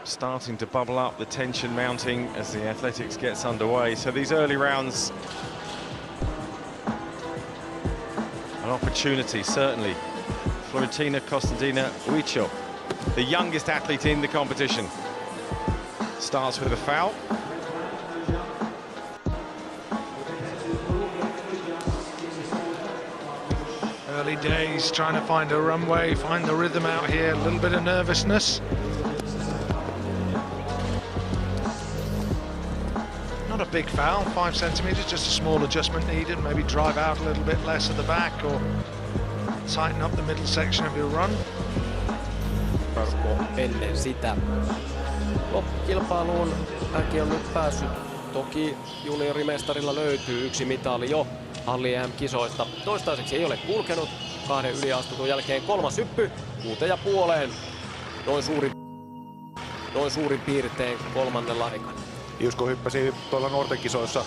starting to bubble up, the tension mounting as the athletics gets underway. So these early rounds, an opportunity, certainly. Florentina Costadina Huicho, the youngest athlete in the competition, starts with a foul. Early days, trying to find a runway, find the rhythm out here, a little bit of nervousness. Not a big foul, 5 centimetres, just a small adjustment needed, maybe drive out a little bit less at the back or tighten up the middle section of your run. Ennen sitä. Loppukilpailuun Mäki on nyt päässyt. Toki juniorimestarilla löytyy yksi mitali jo Halli EM-kisoista. Toistaiseksi ei ole kulkenut. 2 yliastutun jälkeen 3. hyppy 6,5. Noin suurin piirtein 3. aikana. Jusko hyppäsi tuolla nuorten kisoissa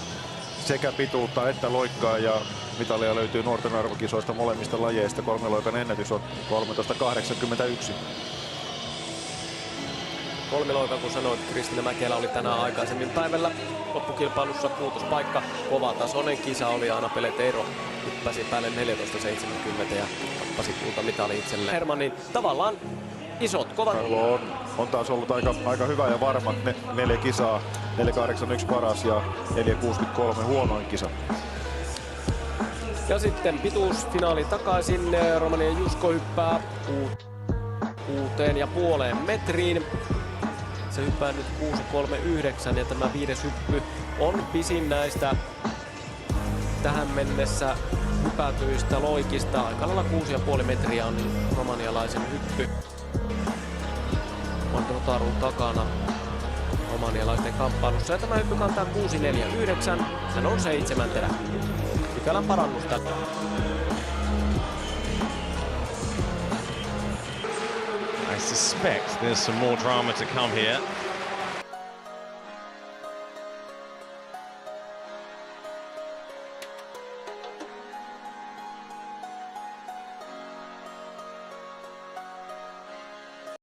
sekä pituutta että loikkaa ja mitalia löytyy nuorten arvokisoista molemmista lajeista. 3 loikan ennätys on 13.81. 3 loikan, kun sanoit, Kristiina Mäkelä oli tänään aikaisemmin päivällä loppukilpailussa puutospaikka. Kovatasoinen kisa oli aina Peleteiro. Hyppäsi päälle 14.70 ja tappasi kultamitali itselleen. Hermannin tavallaan isot, kovat. On taas ollut aika hyvä ja varma 4 kisaa. 4.81 paras ja 4.63 huonoin kisa. Ja sitten pituusfinaali takaisin. Romanian Jusko hyppää 6,5 metriin. Se hyppää nyt 6.39 ja tämä 5. hyppy on pisin näistä tähän mennessä hypätyistä loikista. Aika lailla 6,5 metriä on romanialaisen hyppy. On Rotaru takana romanialaisten kamppailussa ja tämä hyppy kantaa 6.49. Se on 7. Pykälän parannusta. I suspect there's some more drama to come here.